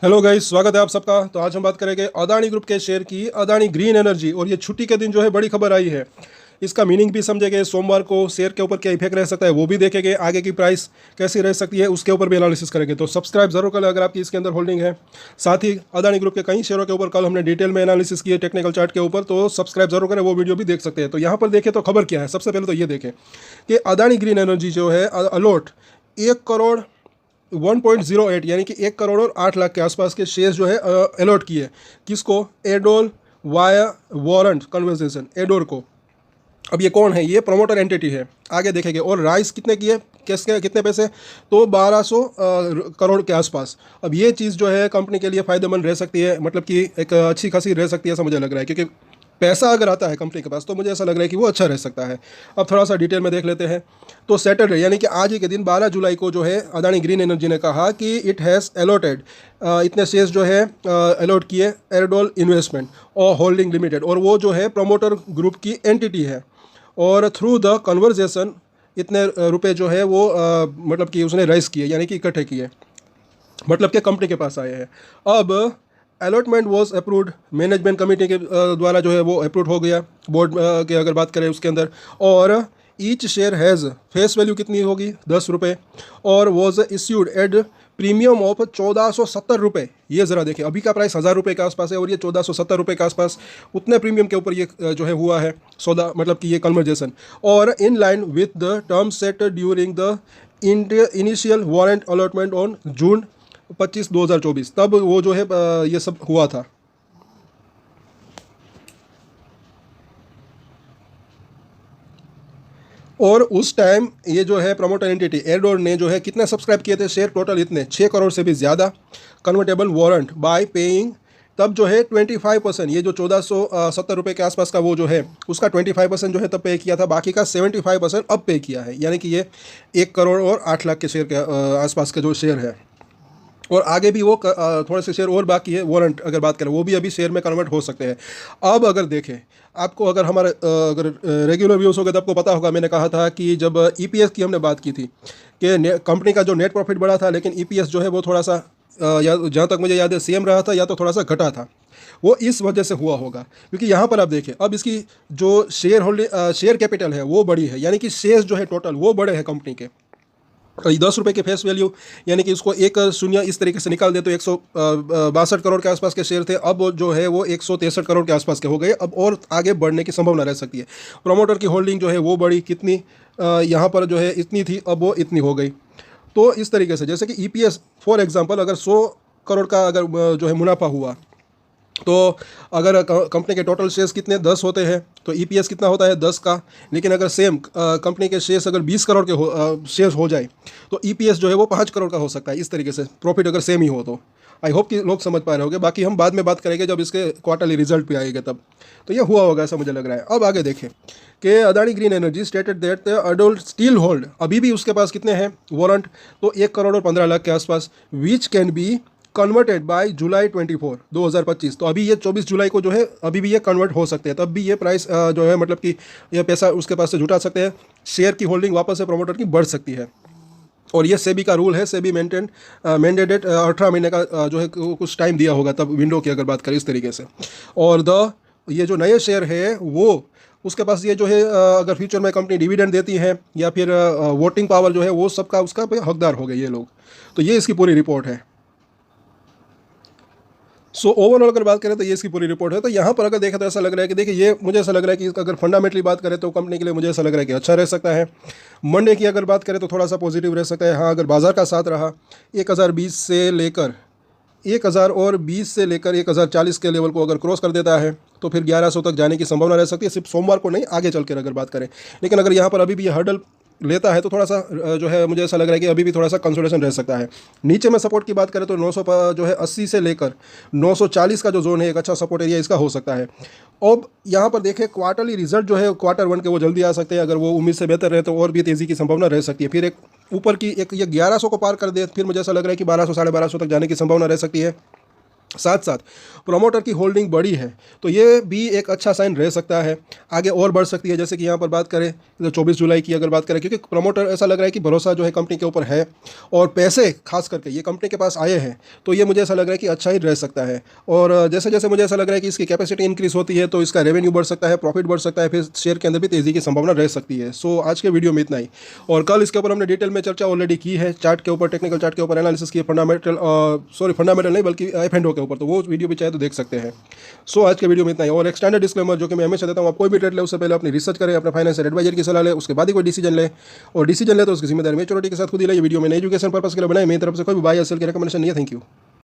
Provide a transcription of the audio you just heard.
Hello guys, स्वागत है आप सबका। तो आज हम बात करेंगे अदानी ग्रुप के शेयर की, अदानी ग्रीन एनर्जी। और ये छुट्टी के दिन जो है बड़ी खबर आई है, इसका मीनिंग भी समझेंगे। सोमवार को शेयर के ऊपर क्या इफेक्ट रह सकता है वो भी देखेंगे। आगे की प्राइस कैसी रह सकती है उसके ऊपर भी एनालिसिस करेंगे। तो सब्सक्राइब जरूर करें अगर आपकी इसके अंदर होल्डिंग है। साथ ही अदानी ग्रुप के कई शेयरों के ऊपर कल हमने डिटेल में एनालिसिस किए टेक्निकल चार्ट के ऊपर, तो सब्सक्राइब जरूर करें, वो वीडियो भी देख सकते हैं। तो यहाँ पर देखें तो खबर क्या है। सबसे पहले तो ये देखें कि अदानी ग्रीन एनर्जी जो है अलॉट 1 करोड़ 1.08 यानी कि 1 करोड़ और 8 लाख के आसपास के शेयर्स जो है अलॉट किए। किसको? Adol via warrant conversation, adore को। अब ये कौन है? ये प्रमोटर एंटिटी है। आगे देखेंगे। और राइस कितने किए, किसके कितने पैसे? तो 1200 करोड़ के आसपास। अब ये चीज़ जो है कंपनी के लिए फ़ायदेमंद रह सकती है, मतलब कि एक अच्छी खासी रह सकती है ऐसा मुझे लग रहा है, क्योंकि पैसा अगर आता है कंपनी के पास तो मुझे ऐसा लग रहा है कि वो अच्छा रह सकता है। अब थोड़ा सा डिटेल में देख लेते हैं। तो सैटरडे यानी कि आज ही के दिन 12 जुलाई को जो है अदानी ग्रीन एनर्जी ने कहा कि इट हैज़ अलॉटेड इतने शेयर्स जो है अलॉट किए एयरडोल इन्वेस्टमेंट और होल्डिंग लिमिटेड, और वो जो है प्रमोटर ग्रुप की एंटिटी है। और थ्रू द कन्वर्जेशन इतने रुपए जो है वो मतलब कि उसने राइज किए, यानी कि इकट्ठे किए, मतलब कि कंपनी के पास आए हैं। अब allotment was approved, management committee के द्वारा जो है वो अप्रूव हो गया। बोर्ड के अगर बात करें उसके अंदर। और each share has face value कितनी होगी? 10 रुपये। और was issued at premium of 1470 रुपये। ये ज़रा देखिए, अभी का प्राइस 1000 रुपये के आसपास है और ये 1470 रुपये के आसपास, उतने प्रीमियम के ऊपर ये जो है हुआ है सौदा, मतलब कि ये कन्वर्जेशन। और in line with the terms set during the initial warrant allotment on June 25 2024, तब वो जो है ये सब हुआ था। और उस टाइम ये जो है प्रमोटर एंटिटी एयरडोर ने जो है कितने सब्सक्राइब किए थे शेयर? टोटल इतने 6 करोड़ से भी ज़्यादा कन्वर्टेबल वारंट बाय पेइंग। तब जो है 25%, ये जो 1470 रुपये के आसपास का वो जो है उसका 25% जो है तब पे किया था, बाकी का 75% अब पे किया है। यानी कि ये 1 करोड़ और 8 लाख के शेयर के आसपास का जो शेयर है। और आगे भी वो थोड़े से शेयर और बाकी है, वारंट अगर बात करें वो भी अभी शेयर में कन्वर्ट हो सकते हैं। अब अगर देखें, आपको अगर हमारे अगर रेगुलर व्यूज़ हो गए तो आपको पता होगा, मैंने कहा था कि जब ईपीएस की हमने बात की थी कि कंपनी का जो नेट प्रॉफिट बढ़ा था, लेकिन ईपीएस जो है वो थोड़ा सा या जहाँ तक मुझे याद है सेम रहा था या तो थोड़ा सा घटा था। वो इस वजह से हुआ होगा, क्योंकि यहाँ पर आप देखें अब इसकी जो शेयर होल्डिंग शेयर कैपिटल है वो बड़ी है, यानी कि शेयर्स जो है टोटल वो बड़े हैं कंपनी के। 10 रुपये के फेस वैल्यू, यानी कि इसको एक शून्य इस तरीके से निकाल दे तो 162 करोड़ के आसपास के शेयर थे, अब जो है वो 163 करोड़ के आसपास के हो गए। अब और आगे बढ़ने की संभावना रह सकती है। प्रमोटर की होल्डिंग जो है वो बड़ी, कितनी यहाँ पर जो है इतनी थी, अब वो इतनी हो गई। तो इस तरीके से जैसे कि ईपीएस फॉर एग्जांपल अगर 100 करोड़ का अगर जो है मुनाफा हुआ, तो अगर कंपनी के टोटल शेयर्स कितने 10 होते हैं तो ईपीएस कितना होता है 10 का। लेकिन अगर सेम कंपनी के शेयर्स अगर 20 करोड़ के शेयर्स हो जाए तो ईपीएस जो है वो 5 करोड़ का हो सकता है। इस तरीके से प्रॉफिट अगर सेम ही हो तो आई होप कि लोग समझ पा रहे होंगे। बाकी हम बाद में बात करेंगे जब इसके क्वार्टरली रिजल्ट भी आएगा तब। तो ये हुआ होगा ऐसा मुझे लग रहा है। अब आगे देखें कि Adani green energy stated that the अडोल स्टील होल्ड, अभी भी उसके पास कितने हैं वारंट? तो 1 करोड़ और 15 लाख के आसपास, which can be converted by July 24 2025। तो अभी ये 24 जुलाई को जो है अभी भी ये कन्वर्ट हो सकते हैं, तब भी ये प्राइस जो है मतलब कि ये पैसा उसके पास से जुटा सकते हैं। शेयर की होल्डिंग वापस से प्रमोटर की बढ़ सकती है। और ये सेबी का रूल है, सेबी मैंडेटेड 18 महीने का जो है कुछ टाइम दिया होगा तब विंडो की अगर बात करें इस तरीके से। और ये जो नए शेयर है वो उसके पास ये जो है अगर फ्यूचर में कंपनी डिविडेंड देती है या फिर वोटिंग पावर जो है वो सबका उसका हकदार हो गए ये लोग। तो ये इसकी पूरी रिपोर्ट है। सो ओवरऑल अगर बात करें तो ये इसकी पूरी रिपोर्ट है। तो यहाँ पर अगर देखा तो ऐसा लग रहा है कि देखिए, ये मुझे ऐसा लग रहा है कि अगर फंडामेंटली बात करें तो कंपनी के लिए मुझे ऐसा लग रहा है कि अच्छा रह सकता है। मंडे की अगर बात करें तो थोड़ा सा पॉजिटिव रह सकता है। हाँ, अगर बाजार का साथ रहा 1020 से लेकर 1020 से लेकर 1040 के लेवल को अगर क्रॉस कर देता है तो फिर 1100 तक जाने की संभावना रह सकती है, सिर्फ सोमवार को नहीं, आगे चल कर अगर बात करें। लेकिन अगर यहाँ पर अभी भी ये हर्डल लेता है तो थोड़ा सा जो है मुझे ऐसा लग रहा है कि अभी भी थोड़ा सा कंसोलिडेशन रह सकता है। नीचे में सपोर्ट की बात करें तो 900 जो है 80 से लेकर 940 का जो जोन है एक अच्छा सपोर्ट एरिया इसका हो सकता है। अब यहाँ पर देखें क्वार्टरली रिजल्ट जो है Q1 के वो जल्दी आ सकते हैं, अगर वो उम्मीद से बेहतर रहे तो और भी तेज़ी की संभावना रह सकती है। फिर एक ऊपर की एक ये 1100 को पार कर दे, फिर मुझे ऐसा लग रहा है कि 1200 1250 तक जाने की संभावना रह सकती है। साथ साथ प्रोमोटर की होल्डिंग बड़ी है, तो ये भी एक अच्छा साइन रह सकता है, आगे और बढ़ सकती है। जैसे कि यहाँ पर बात करें तो 24 जुलाई की अगर बात करें, क्योंकि प्रोमोटर ऐसा लग रहा है कि भरोसा जो है कंपनी के ऊपर है और पैसे खास करके ये कंपनी के पास आए हैं, तो ये मुझे ऐसा लग रहा है कि अच्छा ही रह सकता है। और जैसे जैसे मुझे ऐसा लग रहा है कि इसकी कैपेसिटी इंक्रीज होती है तो इसका रेवेन्यू बढ़ सकता है, प्रॉफिट बढ़ सकता है, फिर शेयर के अंदर भी तेज़ी की संभावना रह सकती है। सो आज के वीडियो में इतना ही, और कल इसके ऊपर हमने डिटेल में चर्चा ऑलरेडी की है, चार्ट के ऊपर, टेक्निकल चार्ट के ऊपर एनालिसिस की, फंडामेंटल नहीं बल्कि F&O के ऊपर, तो वो वीडियो भी चाहे तो देख सकते हैं। सो आज के वीडियो में इतना ही। और एक स्टैंडर्ड डिस्क्लेमर जो कि मैं हमेशा देता हूँ, आप कोई भी ट्रेड ले उससे पहले अपनी रिसर्च करें, अपने फाइनेंशियल एडवाइजर की सलाह ले, उसके बाद ही कोई डिसीजन ले, और डिसीजन ले तो उसकी जिम्मेदारी मैच्योरिटी के साथ खुद ही ले। ये वीडियो में एजुकेशन पर्पस के लिए बनाई, मेरी तरफ से कोई भी बाय या सेल की रिकमेंडेशन नहीं है। Thank you.